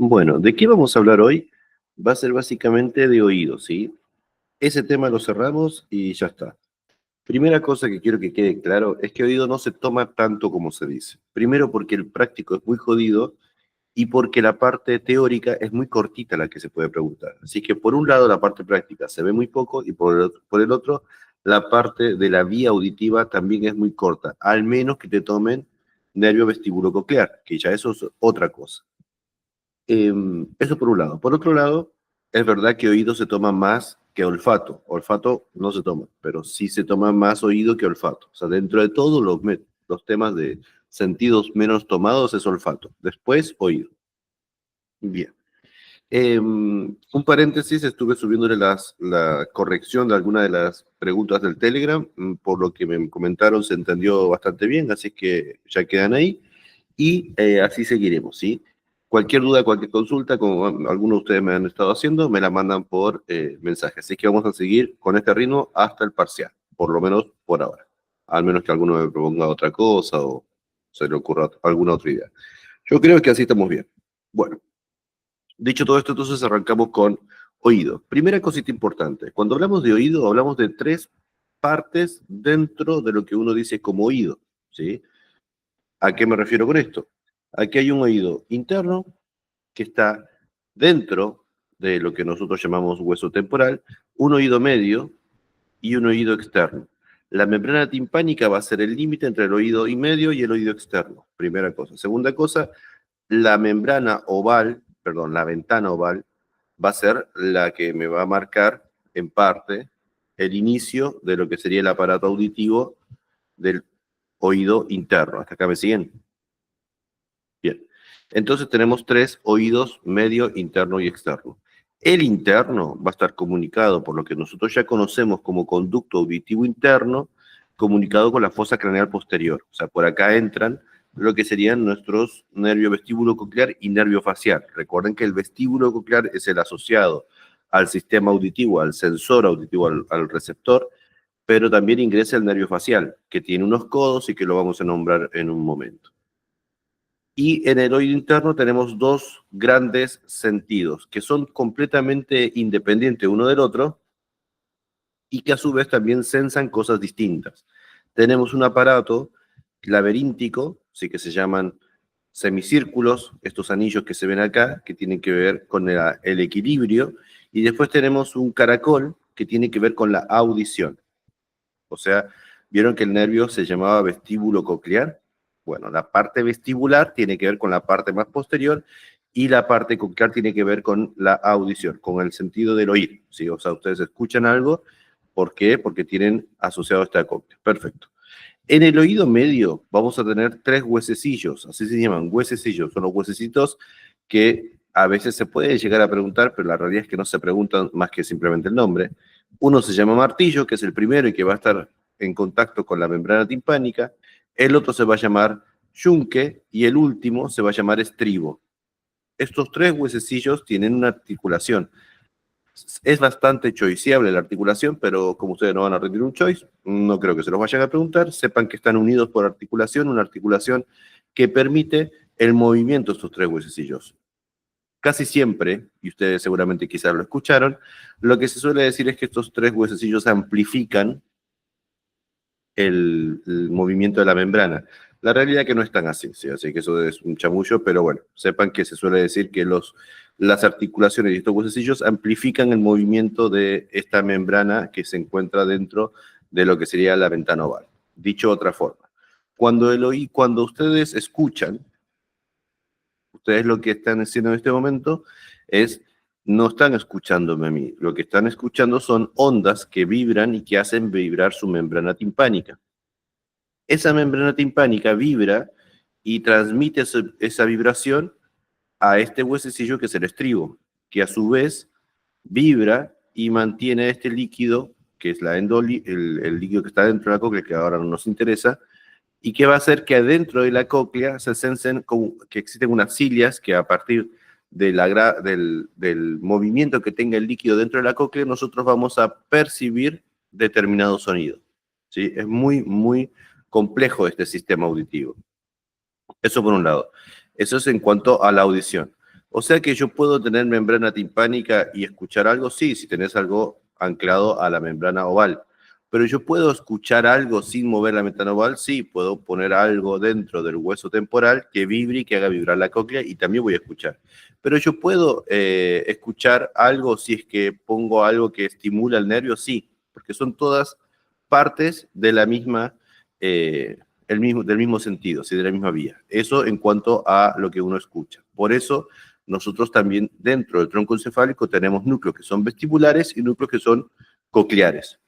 Bueno, ¿de qué vamos a hablar hoy? Va a ser básicamente de oído, ¿sí? Ese tema lo cerramos y ya está. Primera cosa que quiero que quede claro es que oído no se toma tanto como se dice. Primero porque el práctico es muy jodido y porque la parte teórica es muy cortita la que se puede preguntar. Así que por un lado la parte práctica se ve muy poco y por el otro la parte de la vía auditiva también es muy corta, al menos que te tomen nervio vestibulococlear, que ya eso es otra cosa. Eso por un lado. Por otro lado, es verdad que oído se toma más que olfato. Olfato no se toma, pero sí se toma más oído que olfato. O sea, dentro de todos los temas de sentidos menos tomados es olfato. Después, oído. Bien. Un paréntesis, estuve subiéndole la corrección de alguna de las preguntas del Telegram. Por lo que me comentaron, se entendió bastante bien, así que ya quedan ahí. Y así seguiremos, ¿sí? Cualquier duda, cualquier consulta, como algunos de ustedes me han estado haciendo, me la mandan por mensaje. Así que vamos a seguir con este ritmo hasta el parcial, por lo menos por ahora. Al menos que alguno me proponga otra cosa o se le ocurra alguna otra idea. Yo creo que así estamos bien. Bueno, dicho todo esto, entonces arrancamos con oído. Primera cosita importante. Cuando hablamos de oído, hablamos de tres partes dentro de lo que uno dice como oído, ¿sí? ¿A qué me refiero con esto? Aquí hay un oído interno que está dentro de lo que nosotros llamamos hueso temporal, un oído medio y un oído externo. La membrana timpánica va a ser el límite entre el oído y medio y el oído externo, primera cosa. Segunda cosa, la membrana oval, perdón, la ventana oval, va a ser la que me va a marcar en parte el inicio de lo que sería el aparato auditivo del oído interno. ¿Hasta acá me siguen? Bien. Entonces tenemos tres oídos, medio, interno y externo. El interno va a estar comunicado por lo que nosotros ya conocemos como conducto auditivo interno, comunicado con la fosa craneal posterior. O sea, por acá entran lo que serían nuestros nervio vestíbulo coclear y nervio facial. Recuerden que el vestíbulo coclear es el asociado al sistema auditivo, al sensor auditivo, al receptor, pero también ingresa el nervio facial, que tiene unos codos y que lo vamos a nombrar en un momento. Y en el oído interno tenemos dos grandes sentidos que son completamente independientes uno del otro y que a su vez también sensan cosas distintas. Tenemos un aparato laberíntico, sí, que se llaman semicírculos, estos anillos que se ven acá, que tienen que ver con el equilibrio, y después tenemos un caracol que tiene que ver con la audición. O sea, ¿vieron que el nervio se llamaba vestíbulo coclear? Bueno, la parte vestibular tiene que ver con la parte más posterior y la parte coclear tiene que ver con la audición, con el sentido del oír, ¿sí? O sea, ustedes escuchan algo, ¿por qué? Porque tienen asociado esta cóclea. Perfecto. En el oído medio vamos a tener tres huesecillos, así se llaman, huesecillos, son los huesecitos que a veces se puede llegar a preguntar, pero la realidad es que no se preguntan más que simplemente el nombre. Uno se llama martillo, que es el primero y que va a estar en contacto con la membrana timpánica. El otro se va a llamar yunque y el último se va a llamar estribo. Estos tres huesecillos tienen una articulación. Es bastante choiceable la articulación, pero como ustedes no van a rendir un choice, no creo que se los vayan a preguntar. Sepan que están unidos por articulación, una articulación que permite el movimiento de estos tres huesecillos. Casi siempre, y ustedes seguramente quizás lo escucharon, lo que se suele decir es que estos tres huesecillos amplifican el movimiento de la membrana. La realidad es que no es tan así, ¿sí? Así que eso es un chamullo, pero bueno, sepan que se suele decir que las articulaciones y estos huesecillos amplifican el movimiento de esta membrana que se encuentra dentro de lo que sería la ventana oval. Dicho de otra forma, cuando ustedes escuchan, ustedes lo que están haciendo en este momento es, no están escuchándome a mí, lo que están escuchando son ondas que vibran y que hacen vibrar su membrana timpánica. Esa membrana timpánica vibra y transmite esa vibración a este huesecillo que es el estribo, que a su vez vibra y mantiene este líquido, que es el líquido que está dentro de la cóclea, que ahora no nos interesa, y que va a hacer que adentro de la cóclea se sensen que existen unas cilias que a partir del movimiento que tenga el líquido dentro de la cóclea, nosotros vamos a percibir determinado sonido. ¿Sí? Es muy, muy complejo este sistema auditivo. Eso por un lado. Eso es en cuanto a la audición. O sea que yo puedo tener membrana timpánica y escuchar algo, sí, si tenés algo anclado a la membrana oval. Pero yo puedo escuchar algo sin mover la membrana oval, sí, puedo poner algo dentro del hueso temporal que vibre y que haga vibrar la cóclea y también voy a escuchar. Pero yo puedo escuchar algo si es que pongo algo que estimula el nervio, sí, porque son todas partes de la misma, del mismo sentido, ¿sí? De la misma vía. Eso en cuanto a lo que uno escucha. Por eso nosotros también dentro del tronco encefálico tenemos núcleos que son vestibulares y núcleos que son cocleares.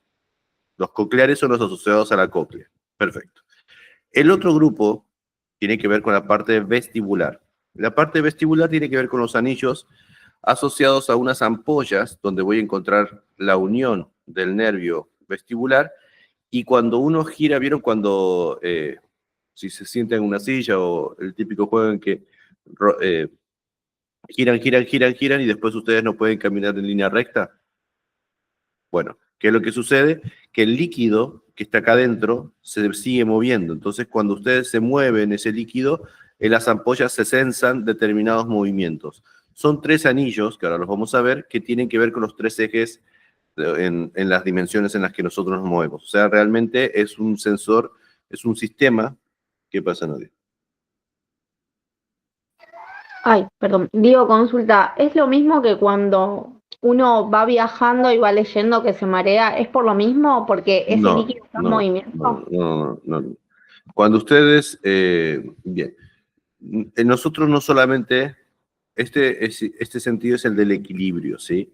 Los cocleares son los asociados a la cóclea. Perfecto. El otro grupo tiene que ver con la parte vestibular. La parte vestibular tiene que ver con los anillos asociados a unas ampollas donde voy a encontrar la unión del nervio vestibular y cuando uno gira, ¿vieron cuando si se sienta en una silla o el típico juego en que giran y después ustedes no pueden caminar en línea recta? Bueno, ¿qué es lo que sucede? Que el líquido que está acá adentro se sigue moviendo. Entonces, cuando ustedes se mueven ese líquido, en las ampollas se sensan determinados movimientos. Son 3 anillos, que ahora los vamos a ver, que tienen que ver con los 3 ejes en las dimensiones en las que nosotros nos movemos. O sea, realmente es un sensor, es un sistema. ¿Qué pasa, Nadia? Ay, perdón, digo consulta, ¿es lo mismo que cuando uno va viajando y va leyendo que se marea? ¿Es por lo mismo? Porque ese No, líquido está en no, no, movimiento. no, no, no. Cuando ustedes, bien, nosotros no solamente, este sentido es el del equilibrio, ¿sí?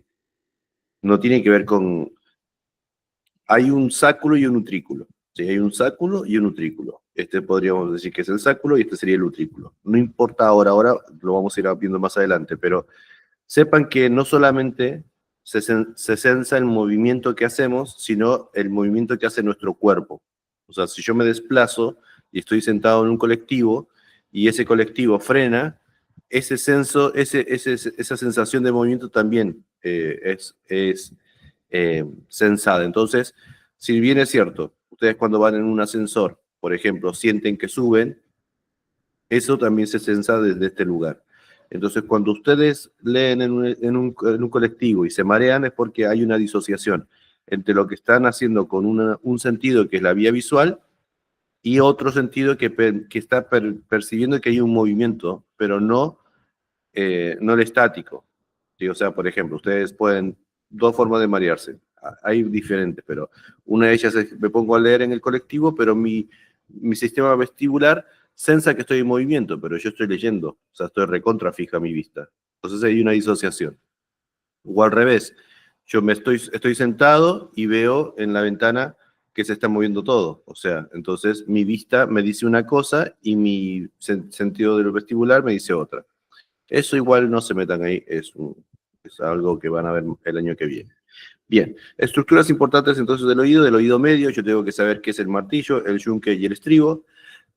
No tiene que ver con, hay un sáculo y un utrículo, ¿sí? Hay un sáculo y un utrículo. Este podríamos decir que es el sáculo y este sería el utrículo. No importa ahora lo vamos a ir viendo más adelante, pero sepan que no solamente se sensa el movimiento que hacemos, sino el movimiento que hace nuestro cuerpo. O sea, si yo me desplazo y estoy sentado en un colectivo y ese colectivo frena, esa sensación de movimiento también es sensada. Entonces, si bien es cierto, ustedes cuando van en un ascensor, por ejemplo, sienten que suben, eso también se sensa desde este lugar. Entonces, cuando ustedes leen en un colectivo y se marean es porque hay una disociación entre lo que están haciendo con un sentido que es la vía visual y otro sentido que está percibiendo que hay un movimiento, pero no el estático. ¿Sí? O sea, por ejemplo, ustedes pueden, 2 formas de marearse. Hay diferentes, pero una de ellas es, me pongo a leer en el colectivo, pero mi sistema vestibular sensa que estoy en movimiento, pero yo estoy leyendo, o sea, estoy recontra fija mi vista. Entonces hay una disociación. O al revés, yo estoy sentado y veo en la ventana que se está moviendo todo. O sea, entonces mi vista me dice una cosa y mi sentido del vestibular me dice otra. Eso igual no se metan ahí, es algo que van a ver el año que viene. Bien, estructuras importantes entonces del oído medio, yo tengo que saber qué es el martillo, el yunque y el estribo.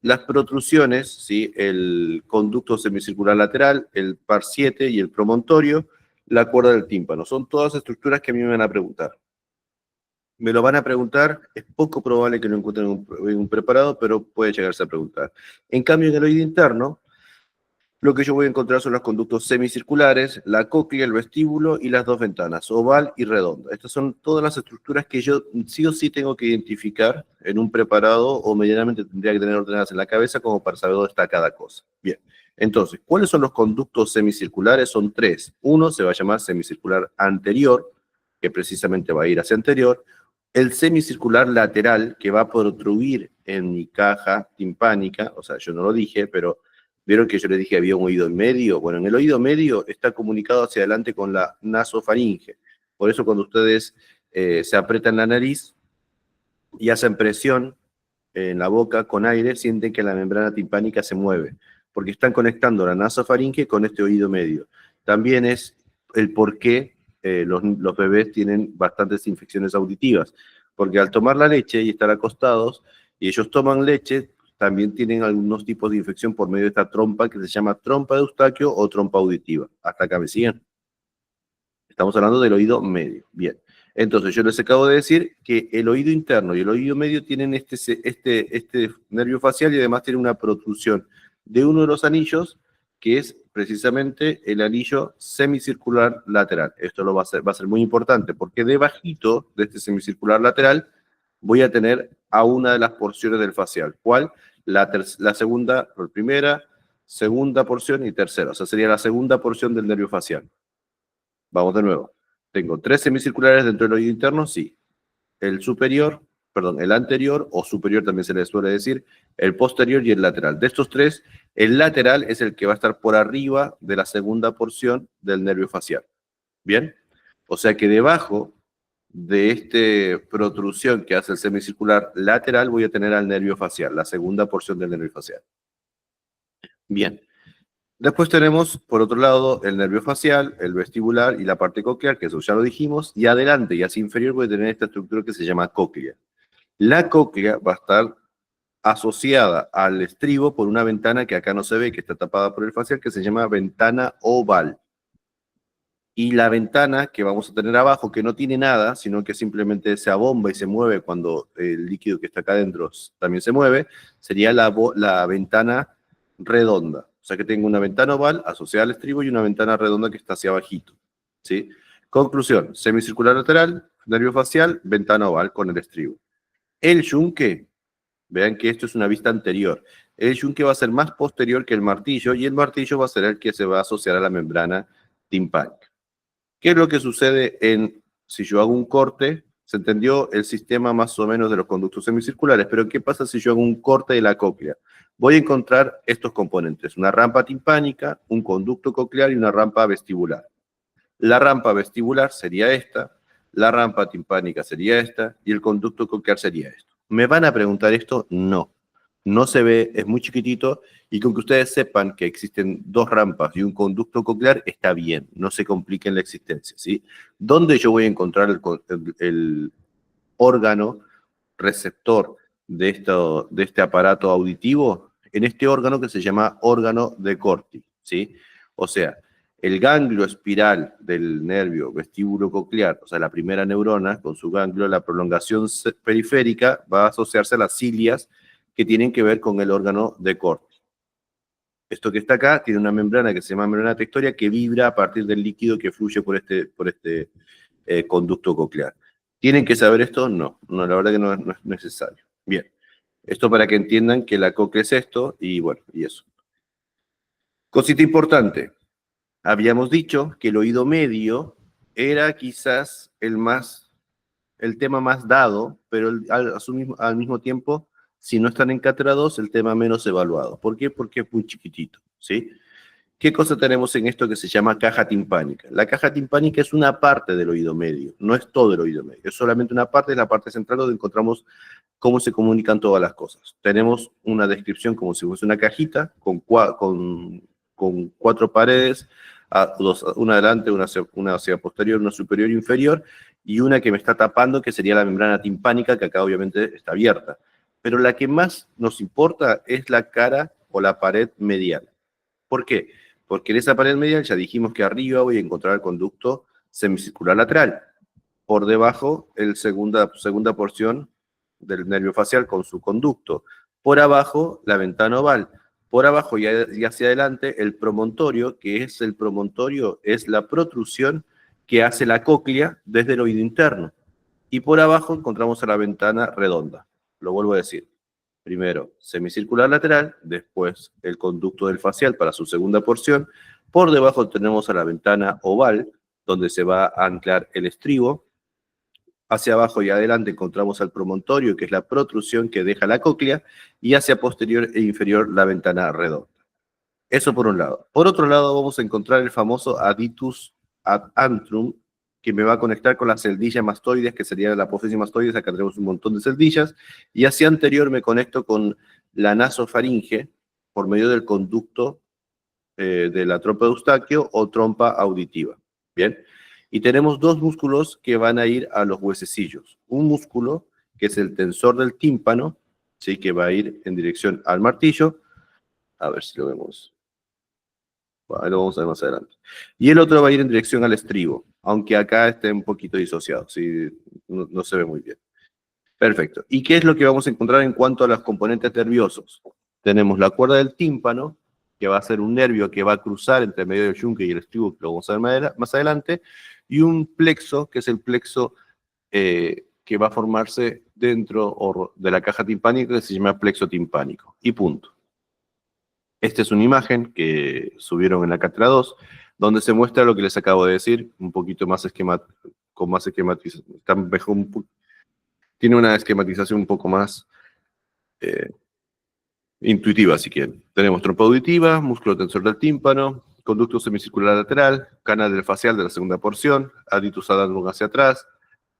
Las protrusiones, ¿sí? El conducto semicircular lateral, el par 7 y el promontorio, la cuerda del tímpano. Son todas estructuras que a mí me van a preguntar. Me lo van a preguntar, es poco probable que lo encuentren en un preparado, pero puede llegarse a preguntar. En cambio, en el oído interno, lo que yo voy a encontrar son los conductos semicirculares, la cóclea, el vestíbulo y las 2 ventanas, oval y redonda. Estas son todas las estructuras que yo sí o sí tengo que identificar en un preparado o medianamente tendría que tener ordenadas en la cabeza como para saber dónde está cada cosa. Bien, entonces, ¿cuáles son los conductos semicirculares? Son 3. Uno se va a llamar semicircular anterior, que precisamente va a ir hacia anterior. El semicircular lateral, que va a protruir en mi caja timpánica, o sea, yo no lo dije, pero ¿vieron que yo les dije había un oído medio? Bueno, en el oído medio está comunicado hacia adelante con la nasofaringe. Por eso cuando ustedes se aprietan la nariz y hacen presión en la boca con aire, sienten que la membrana timpánica se mueve, porque están conectando la nasofaringe con este oído medio. También es el por qué los bebés tienen bastantes infecciones auditivas, porque al tomar la leche y estar acostados, y ellos toman leche, también tienen algunos tipos de infección por medio de esta trompa que se llama trompa de Eustaquio o trompa auditiva. ¿Hasta acá me siguen? Estamos hablando del oído medio. Bien. Entonces, yo les acabo de decir que el oído interno y el oído medio tienen este nervio facial y además tienen una protrusión de uno de los anillos que es precisamente el anillo semicircular lateral. Esto va a ser muy importante porque debajito de este semicircular lateral voy a tener a una de las porciones del facial. ¿Cuál? La segunda, primera, segunda porción y tercera. O sea, sería la segunda porción del nervio facial. Vamos de nuevo. Tengo 3 semicirculares dentro del oído interno, sí. El superior, perdón, el anterior o superior también se le suele decir, el posterior y el lateral. De estos 3, el lateral es el que va a estar por arriba de la segunda porción del nervio facial. ¿Bien? O sea que debajo de esta protrusión que hace el semicircular lateral voy a tener al nervio facial, la segunda porción del nervio facial. Bien. Después tenemos, por otro lado, el nervio facial, el vestibular y la parte coclear, que eso ya lo dijimos, y adelante y hacia inferior voy a tener esta estructura que se llama cóclea. La cóclea va a estar asociada al estribo por una ventana que acá no se ve, que está tapada por el facial, que se llama ventana oval. Y la ventana que vamos a tener abajo, que no tiene nada, sino que simplemente se abomba y se mueve cuando el líquido que está acá adentro también se mueve, sería la ventana redonda. O sea que tengo una ventana oval asociada al estribo y una ventana redonda que está hacia abajito, ¿sí? Conclusión, semicircular lateral, nervio facial, ventana oval con el estribo. El yunque, vean que esto es una vista anterior. El yunque va a ser más posterior que el martillo y el martillo va a ser el que se va a asociar a la membrana timpánica. ¿Qué es lo que sucede si yo hago un corte? Se entendió el sistema más o menos de los conductos semicirculares, pero ¿qué pasa si yo hago un corte de la cóclea? Voy a encontrar estos componentes, una rampa timpánica, un conducto coclear y una rampa vestibular. La rampa vestibular sería esta, la rampa timpánica sería esta y el conducto coclear sería esto. ¿Me van a preguntar esto? No. No se ve, es muy chiquitito y con que ustedes sepan que existen 2 rampas y un conducto coclear está bien, no se compliquen la existencia, ¿sí? ¿Dónde yo voy a encontrar el órgano receptor de este aparato auditivo? En este órgano que se llama órgano de Corti, ¿sí? O sea, el ganglio espiral del nervio vestíbulo coclear, o sea, la primera neurona con su ganglio, la prolongación periférica va a asociarse a las cilias que tienen que ver con el órgano de Corti. Esto que está acá tiene una membrana que se llama membrana tectoria que vibra a partir del líquido que fluye por este conducto coclear. ¿Tienen que saber esto? No, la verdad que no es necesario. Bien, esto para que entiendan que la cóclea es esto y bueno, y eso. Cosita importante, habíamos dicho que el oído medio era quizás el tema más dado, pero al mismo tiempo, si no están en cátedra 2, el tema menos evaluado. ¿Por qué? Porque es muy chiquitito, ¿sí? ¿Qué cosa tenemos en esto que se llama caja timpánica? La caja timpánica es una parte del oído medio, no es todo el oído medio, es solamente una parte, es la parte central donde encontramos cómo se comunican todas las cosas. Tenemos una descripción como si fuese una cajita con 4 paredes, una adelante, una hacia posterior, una superior e inferior, y una que me está tapando, que sería la membrana timpánica, que acá obviamente está abierta. Pero la que más nos importa es la cara o la pared medial. ¿Por qué? Porque en esa pared medial ya dijimos que arriba voy a encontrar el conducto semicircular lateral. Por debajo, segunda porción del nervio facial con su conducto. Por abajo, la ventana oval. Por abajo y hacia adelante, el promontorio, que es el promontorio, es la protrusión que hace la cóclea desde el oído interno. Y por abajo encontramos a la ventana redonda. Lo vuelvo a decir. Primero, semicircular lateral, después el conducto del facial para su segunda porción. Por debajo tenemos a la ventana oval, donde se va a anclar el estribo. Hacia abajo y adelante encontramos al promontorio, que es la protrusión que deja la cóclea, y hacia posterior e inferior la ventana redonda. Eso por un lado. Por otro lado vamos a encontrar el famoso aditus ad antrum, que me va a conectar con las celdillas mastoides, que sería la apófisis mastoides. Acá tenemos un montón de celdillas. Y hacia anterior me conecto con la nasofaringe por medio del conducto de la trompa de Eustaquio o trompa auditiva. Bien. Y tenemos 2 músculos que van a ir a los huesecillos. Un músculo que es el tensor del tímpano, ¿sí? Que va a ir en dirección al martillo. A ver si lo vemos. Bueno, lo vamos a ver más adelante. Y el otro va a ir en dirección al estribo, aunque acá esté un poquito disociado, ¿sí? No se ve muy bien. Perfecto. ¿Y qué es lo que vamos a encontrar en cuanto a los componentes nerviosos? Tenemos la cuerda del tímpano, que va a ser un nervio que va a cruzar entre medio del yunque y el estribo, que lo vamos a ver más adelante, y un plexo, que es el plexo que va a formarse dentro de la caja timpánica, que se llama plexo timpánico, y punto. Esta es una imagen que subieron en la cátedra 2, donde se muestra lo que les acabo de decir, un poquito más con más esquematización, tiene una esquematización un poco más intuitiva, si quieren. Tenemos trompa auditiva, músculo tensor del tímpano, conducto semicircular lateral, canal del facial de la segunda porción, aditus adandrum hacia atrás,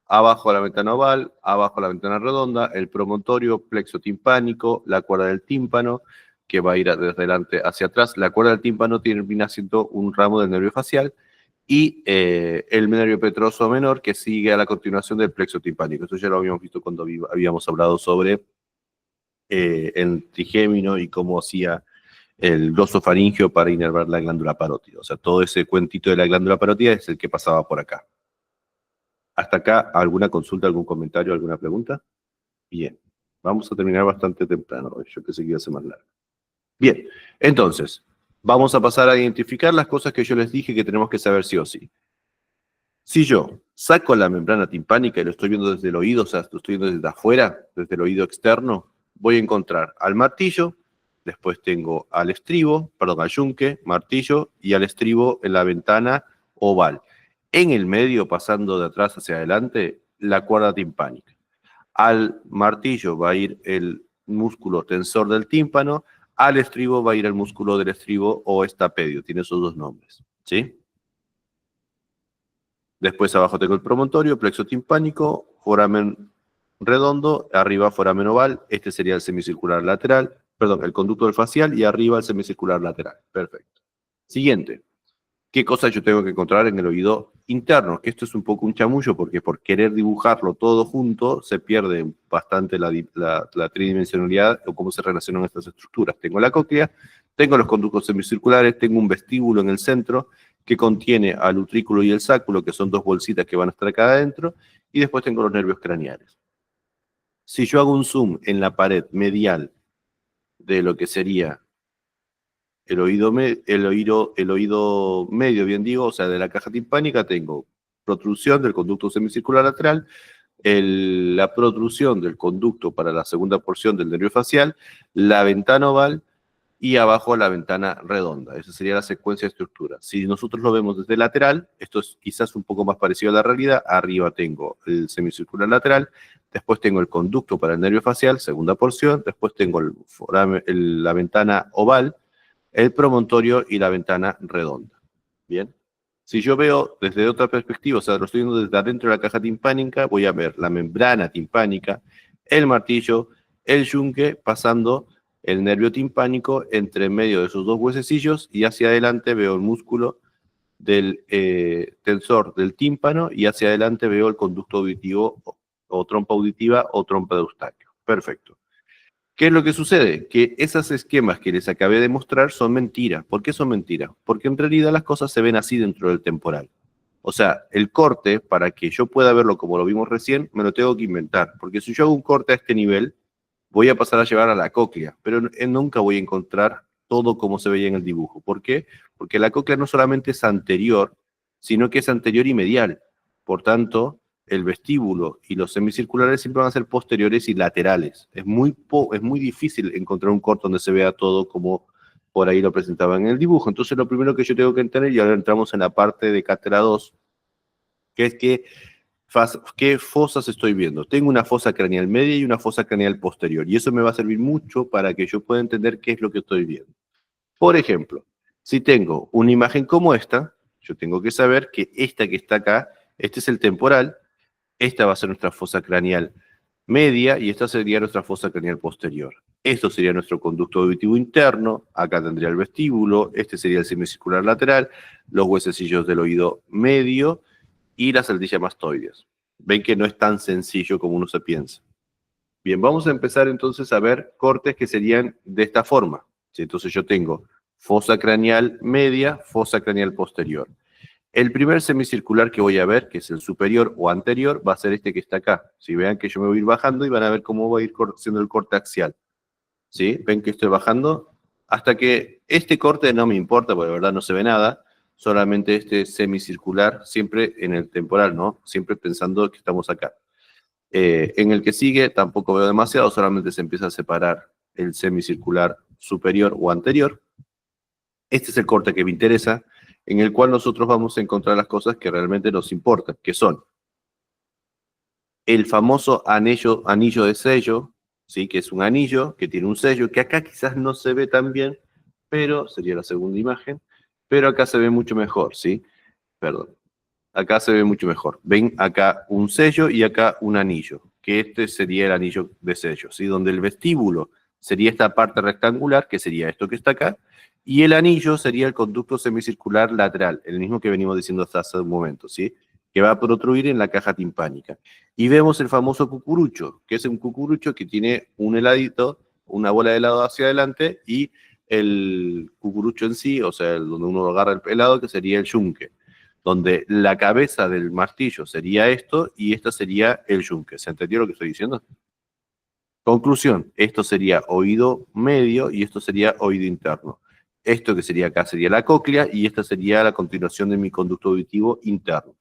abajo la ventana oval, abajo la ventana redonda, el promontorio, plexo timpánico, la cuerda del tímpano, que va a ir desde adelante hacia atrás. La cuerda del tímpano termina siendo un ramo del nervio facial, y el nervio petroso menor, que sigue a la continuación del plexo timpánico. Eso ya lo habíamos visto cuando habíamos hablado sobre el trigémino y cómo hacía el glosofaringio para inervar la glándula parótida. O sea, todo ese cuentito de la glándula parótida es el que pasaba por acá. ¿Hasta acá alguna consulta, algún comentario, alguna pregunta? Bien, vamos a terminar bastante temprano. Yo pensé que iba a ser más largo. Bien, entonces, vamos a pasar a identificar las cosas que yo les dije que tenemos que saber sí o sí. Si yo saco la membrana timpánica y lo estoy viendo desde el oído, o sea, lo estoy viendo desde afuera, desde el oído externo, voy a encontrar al martillo, después tengo al estribo, perdón, al yunque, martillo, y al estribo en la ventana oval. En el medio, pasando de atrás hacia adelante, la cuerda timpánica. Al martillo va a ir el músculo tensor del tímpano, al estribo va a ir el músculo del estribo o estapedio, tiene esos dos nombres, ¿sí? Después abajo tengo el promontorio, plexo timpánico, foramen redondo, arriba foramen oval, este sería el semicircular lateral, perdón, el conducto del facial, y arriba el semicircular lateral. Perfecto. Siguiente. ¿Qué cosas yo tengo que encontrar en el oído interno? Que esto es un poco un chamullo, porque por querer dibujarlo todo junto se pierde bastante la tridimensionalidad o cómo se relacionan estas estructuras. Tengo la cóclea, tengo los conductos semicirculares, tengo un vestíbulo en el centro que contiene al utrículo y el sáculo, que son dos bolsitas que van a estar acá adentro, y después tengo los nervios craneales. Si yo hago un zoom en la pared medial de lo que sería el oído medio, bien digo, o sea, de la caja timpánica, tengo protrusión del conducto semicircular lateral, la protrusión del conducto para la segunda porción del nervio facial, la ventana oval y abajo la ventana redonda. Esa sería la secuencia de estructura. Si nosotros lo vemos desde lateral, esto es quizás un poco más parecido a la realidad. Arriba tengo el semicircular lateral, después tengo el conducto para el nervio facial, segunda porción, después tengo la ventana oval, el promontorio y la ventana redonda. Bien. Si yo veo desde otra perspectiva, o sea, lo estoy viendo desde adentro de la caja timpánica, voy a ver la membrana timpánica, el martillo, el yunque, pasando el nervio timpánico entre medio de esos dos huesecillos, y hacia adelante veo el músculo del tensor del tímpano, y hacia adelante veo el conducto auditivo o trompa auditiva o trompa de Eustaquio. Perfecto. ¿Qué es lo que sucede? Que esos esquemas que les acabé de mostrar son mentiras. ¿Por qué son mentiras? Porque en realidad las cosas se ven así dentro del temporal. O sea, el corte, para que yo pueda verlo como lo vimos recién, me lo tengo que inventar. Porque si yo hago un corte a este nivel, voy a pasar a llevar a la cóclea, pero nunca voy a encontrar todo como se veía en el dibujo. ¿Por qué? Porque la cóclea no solamente es anterior, sino que es anterior y medial. Por tanto, el vestíbulo y los semicirculares siempre van a ser posteriores y laterales. Es muy difícil encontrar un corte donde se vea todo como por ahí lo presentaba en el dibujo. Entonces, lo primero que yo tengo que entender, y ahora entramos en la parte de cátedra 2, que es ¿qué fosas estoy viendo? Tengo una fosa craneal media y una fosa craneal posterior, y eso me va a servir mucho para que yo pueda entender qué es lo que estoy viendo. Por ejemplo, si tengo una imagen como esta, yo tengo que saber que esta que está acá, este es el temporal, esta va a ser nuestra fosa craneal media y esta sería nuestra fosa craneal posterior. Esto sería nuestro conducto auditivo interno, acá tendría el vestíbulo, este sería el semicircular lateral, los huesecillos del oído medio y las aldillas mastoides. Ven que no es tan sencillo como uno se piensa. Bien, vamos a empezar entonces a ver cortes que serían de esta forma. ¿Sí? Entonces yo tengo fosa craneal media, fosa craneal posterior. El primer semicircular que voy a ver, que es el superior o anterior, va a ser este que está acá. Si vean que yo me voy a ir bajando y van a ver cómo va a ir siendo el corte axial. ¿Sí? ¿Ven que estoy bajando? hasta que este corte no me importa, porque de verdad no se ve nada, solamente este semicircular, siempre en el temporal, ¿no? Siempre pensando que estamos acá. En el que sigue tampoco veo demasiado, solamente se empieza a separar el semicircular superior o anterior. Este es el corte que me interesa, en el cual nosotros vamos a encontrar las cosas que realmente nos importan, que son el famoso anillo de sello, ¿sí? Que es un anillo que tiene un sello, que acá quizás no se ve tan bien, pero sería la segunda imagen, pero acá se ve mucho mejor, ¿sí? Perdón. Acá se ve mucho mejor. Ven acá un sello y acá un anillo, que este sería el anillo de sello, ¿sí? Donde el vestíbulo sería esta parte rectangular, que sería esto que está acá, y el anillo sería el conducto semicircular lateral, el mismo que venimos diciendo hasta hace un momento, ¿sí? Que va a protruir en la caja timpánica. Y vemos el famoso cucurucho, que es un cucurucho que tiene un heladito, una bola de helado hacia adelante, y el cucurucho en sí, o sea, donde uno agarra el helado, que sería el yunque, donde la cabeza del martillo sería esto y esto sería el yunque. ¿Se entendió lo que estoy diciendo? Conclusión, esto sería oído medio y esto sería oído interno. Esto que sería acá sería la cóclea y esta sería la continuación de mi conducto auditivo interno.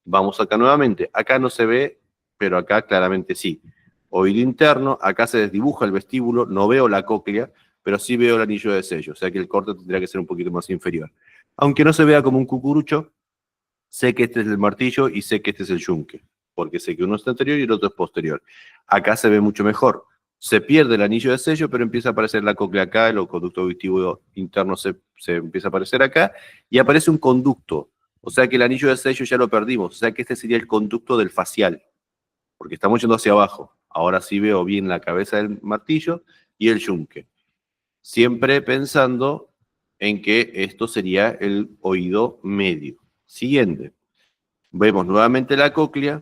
Vamos acá nuevamente. Acá no se ve, pero acá claramente sí. Oído interno, acá se desdibuja el vestíbulo, no veo la cóclea, pero sí veo el anillo de sello, o sea que el corte tendría que ser un poquito más inferior. Aunque no se vea como un cucurucho, sé que este es el martillo y sé que este es el yunque, porque sé que uno está anterior y el otro es posterior. Acá se ve mucho mejor. Se pierde el anillo de sello, pero empieza a aparecer la cóclea acá, el conducto auditivo interno se empieza a aparecer acá, y aparece un conducto. O sea que el anillo de sello ya lo perdimos. O sea que este sería el conducto del facial, porque estamos yendo hacia abajo. Ahora sí veo bien la cabeza del martillo y el yunque. Siempre pensando en que esto sería el oído medio. Siguiente. Vemos nuevamente la cóclea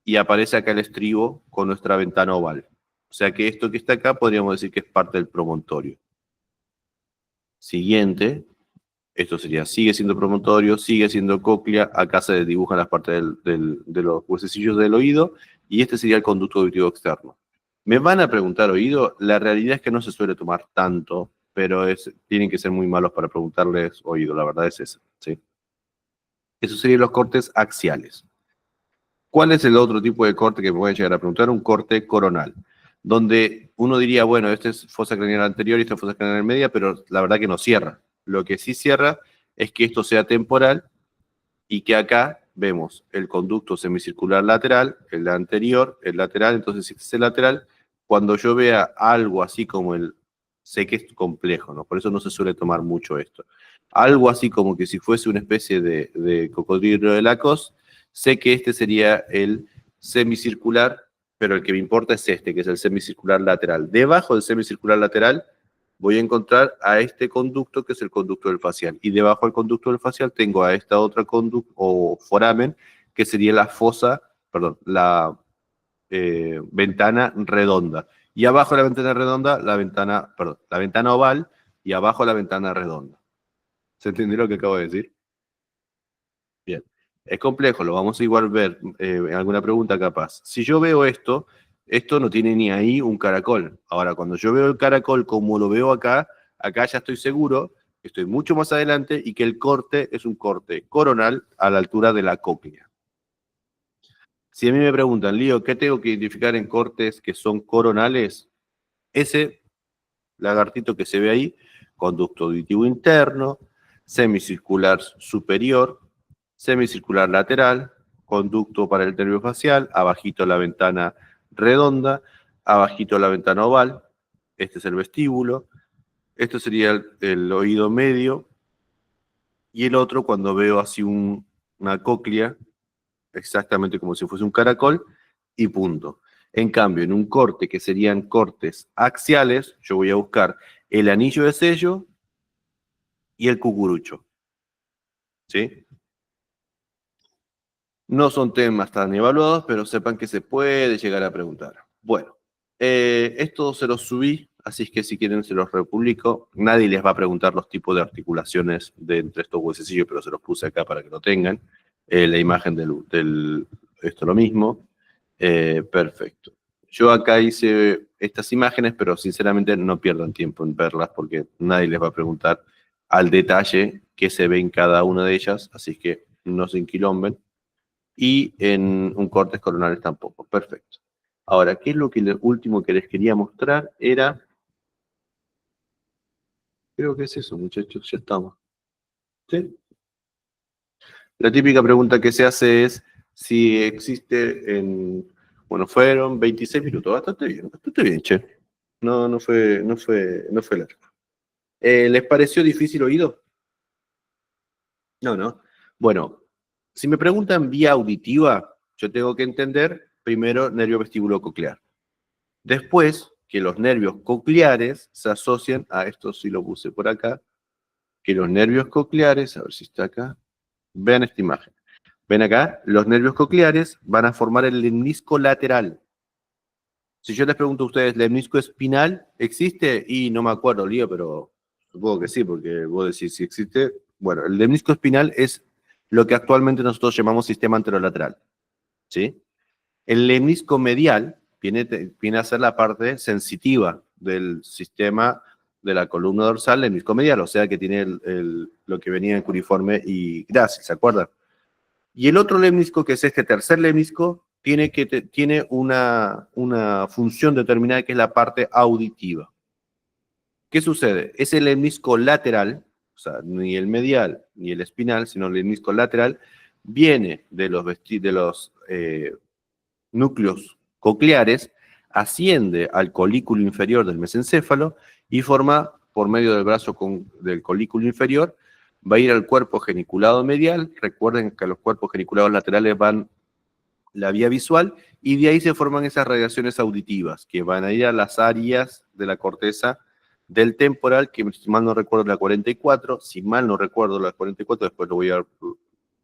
y aparece acá el estribo con nuestra ventana oval. O sea que esto que está acá podríamos decir que es parte del promontorio. Siguiente, esto sería, sigue siendo promontorio, sigue siendo cóclea, acá se dibujan las partes de los huesecillos del oído y este sería el conducto auditivo externo. Me van a preguntar oído, la realidad es que no se suele tomar tanto, pero tienen que ser muy malos para preguntarles oído, la verdad es esa, ¿sí? Esos serían los cortes axiales. ¿Cuál es el otro tipo de corte que me pueden llegar a preguntar? Un corte coronal, donde uno diría, bueno, este es fosa craneal anterior y esta es fosa craneal media, pero la verdad que no cierra. Lo que sí cierra es que esto sea temporal y que acá vemos el conducto semicircular lateral, el anterior, el lateral, entonces si este es el lateral, cuando yo vea algo así como sé que es complejo, ¿no? Por eso no se suele tomar mucho esto. Algo así como que si fuese una especie de cocodrilo de Lacoste, sé que este sería el semicircular, pero el que me importa es este, que es el semicircular lateral. Debajo del semicircular lateral voy a encontrar a este conducto que es el conducto del facial. Y debajo del conducto del facial tengo a esta otra conducto o foramen que sería la fosa, perdón, la ventana redonda. Y abajo de la ventana redonda, la ventana oval y abajo la ventana redonda. ¿Se entendió lo que acabo de decir? Bien. Es complejo, lo vamos a igual ver en alguna pregunta capaz. Si yo veo esto, esto no tiene ni ahí un caracol. Ahora, cuando yo veo el caracol como lo veo acá, acá ya estoy seguro que estoy mucho más adelante y que el corte es un corte coronal a la altura de la cóclea. Si a mí me preguntan, Lío, ¿qué tengo que identificar en cortes que son coronales? Ese lagartito que se ve ahí, conducto auditivo interno, semicircular superior, semicircular lateral, conducto para el nervio facial, abajito la ventana redonda, abajito la ventana oval, este es el vestíbulo, esto sería el oído medio, y el otro cuando veo así una cóclea, exactamente como si fuese un caracol, y punto. En cambio, en un corte que serían cortes axiales, yo voy a buscar el anillo de sello y el cucurucho. ¿Sí? No son temas tan evaluados, pero sepan que se puede llegar a preguntar. Bueno, esto se los subí, así es que si quieren se los republico. Nadie les va a preguntar los tipos de articulaciones de entre estos huesecillos, pero se los puse acá para que lo tengan. La imagen esto lo mismo. Perfecto. yo acá hice estas imágenes, pero sinceramente no pierdan tiempo en verlas porque nadie les va a preguntar al detalle qué se ve en cada una de ellas, así que no se enquilomben. Y en un cortes coronales tampoco. Perfecto. Ahora, ¿qué es lo que último que les quería mostrar? Era, creo que es eso, muchachos, ya estamos. ¿Sí? La típica pregunta que se hace es si existe en... Bueno, fueron 26 minutos, bastante bien, che. No fue largo. ¿Les pareció difícil oído? No. Bueno, si me preguntan vía auditiva, yo tengo que entender primero nervio vestibulo-coclear. Después, que los nervios cocleares se asocian a esto, si lo puse por acá, que los nervios cocleares, a ver si está acá, vean esta imagen. Ven acá, los nervios cocleares van a formar el lemnisco lateral. Si yo les pregunto a ustedes, ¿lemnisco espinal existe? Y no me acuerdo, Lío, pero supongo que sí, porque vos decís si existe. Bueno, el lemnisco espinal es lo que actualmente nosotros llamamos sistema anterolateral, ¿sí? El lemnisco medial viene a ser la parte sensitiva del sistema de la columna dorsal, lemnisco medial, o sea que tiene lo que venía en cuneiforme y grácil, ¿se acuerdan? Y el otro lemnisco, que es este tercer lemnisco, tiene una función determinada que es la parte auditiva. ¿Qué sucede? Ese lemnisco lateral, o sea, ni el medial ni el espinal, sino el lemnisco lateral, viene de los núcleos cocleares, asciende al colículo inferior del mesencéfalo y forma, por medio del brazo del colículo inferior, va a ir al cuerpo geniculado medial. Recuerden que los cuerpos geniculados laterales van la vía visual y de ahí se forman esas radiaciones auditivas que van a ir a las áreas de la corteza del temporal, que si mal no recuerdo la 44, si mal no recuerdo la 44, después lo voy a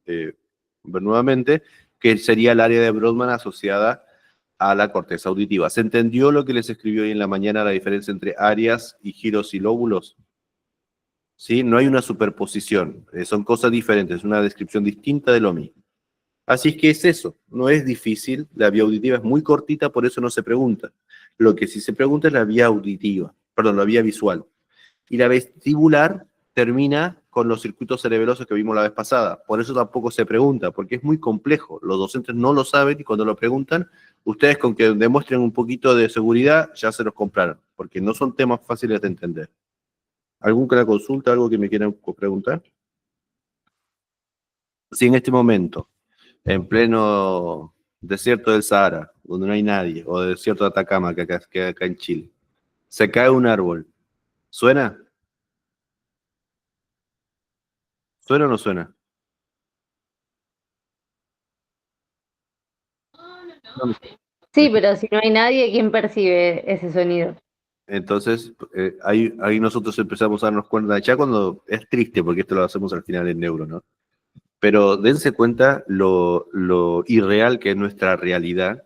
ver nuevamente, que sería el área de Brodmann asociada a la corteza auditiva. ¿Se entendió lo que les escribió hoy en la mañana, la diferencia entre áreas y giros y lóbulos? ¿Sí? No hay una superposición, son cosas diferentes, es una descripción distinta de lo mismo. Así es que es eso, no es difícil, la vía auditiva es muy cortita, por eso no se pregunta. Lo que sí se pregunta es la vía auditiva, perdón, la vía visual. Y la vestibular termina con los circuitos cerebelosos que vimos la vez pasada. Por eso tampoco se pregunta, porque es muy complejo. Los docentes no lo saben y cuando lo preguntan, ustedes con que demuestren un poquito de seguridad ya se los compraron, porque no son temas fáciles de entender. ¿Alguna consulta, algo que me quieran preguntar? Si en este momento, en pleno desierto del Sahara, donde no hay nadie, o desierto de Atacama, que acá en Chile, se cae un árbol, ¿suena? ¿Suena o no suena? No. Sí, pero si no hay nadie, ¿quién percibe ese sonido? Entonces, ahí nosotros empezamos a darnos cuenta, ya cuando es triste, porque esto lo hacemos al final en neuro, ¿no? Pero dense cuenta lo irreal que es nuestra realidad,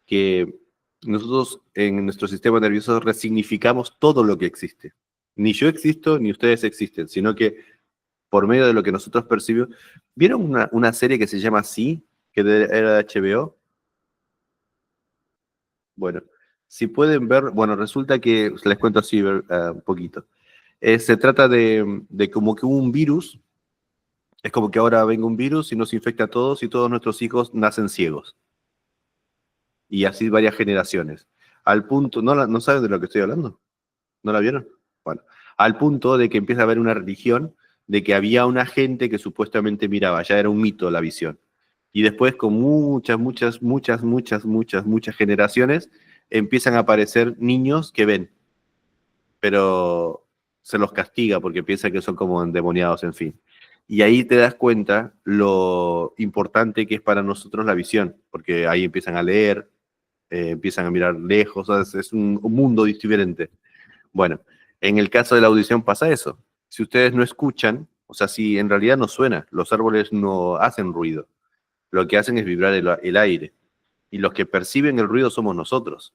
que nosotros en nuestro sistema nervioso resignificamos todo lo que existe. Ni yo existo, ni ustedes existen, sino que por medio de lo que nosotros percibimos. ¿Vieron una serie que se llama Sí, que era de HBO? Bueno, si pueden ver, bueno, resulta que, les cuento así un poquito. Se trata de como que hubo un virus, es como que ahora venga un virus y nos infecta a todos y todos nuestros hijos nacen ciegos. Y así varias generaciones. Al punto, ¿no saben de lo que estoy hablando? ¿No la vieron? Bueno, al punto de que empieza a haber una religión de que había una gente que supuestamente miraba, ya era un mito la visión. Y después con muchas generaciones empiezan a aparecer niños que ven, pero se los castiga porque piensa que son como endemoniados, en fin. Y ahí te das cuenta lo importante que es para nosotros la visión, porque ahí empiezan a leer, empiezan a mirar lejos, o sea, es un mundo diferente. Bueno, en el caso de la audición pasa eso. Si ustedes no escuchan, o sea, si en realidad no suena, los árboles no hacen ruido, lo que hacen es vibrar el aire. Y los que perciben el ruido somos nosotros.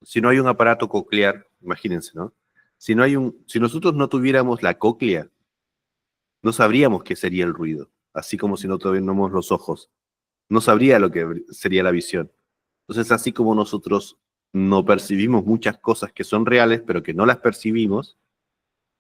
Si no hay un aparato coclear, imagínense, ¿no? Si nosotros no tuviéramos la cóclea, no sabríamos qué sería el ruido, así como si no tuviéramos los ojos. No sabría lo que sería la visión. Entonces, así como nosotros no percibimos muchas cosas que son reales, pero que no las percibimos,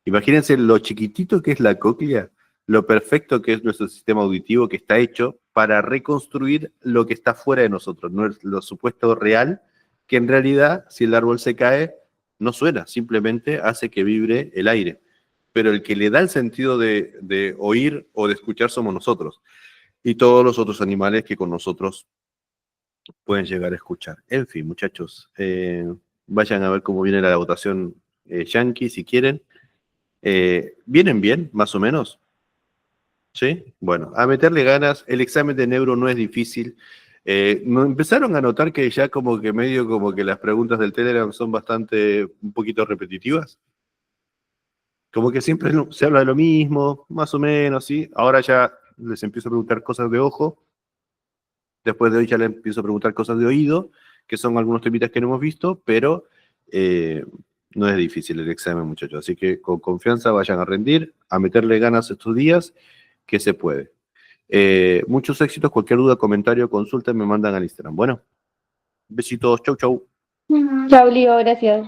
imagínense lo chiquitito que es la cóclea, lo perfecto que es nuestro sistema auditivo que está hecho para reconstruir lo que está fuera de nosotros, no es lo supuesto real, que en realidad, si el árbol se cae, no suena, simplemente hace que vibre el aire. Pero el que le da el sentido de oír o de escuchar somos nosotros y todos los otros animales que con nosotros pueden llegar a escuchar. En fin, muchachos, vayan a ver cómo viene la votación yankee si quieren. ¿Vienen bien, más o menos? ¿Sí? Bueno, a meterle ganas. El examen de neuro no es difícil. ¿No empezaron a notar que ya como que medio como que las preguntas del Telegram son bastante, un poquito repetitivas? Como que siempre se habla de lo mismo, más o menos, ¿sí? Ahora ya les empiezo a preguntar cosas de ojo. Después de hoy ya les empiezo a preguntar cosas de oído, que son algunos temitas que no hemos visto, pero no es difícil el examen, muchachos. Así que con confianza vayan a rendir, a meterle ganas estos días, que se puede. Muchos éxitos, cualquier duda, comentario, consulta, me mandan al Instagram. Bueno, besitos, chau, chau. Chao, Lío, gracias.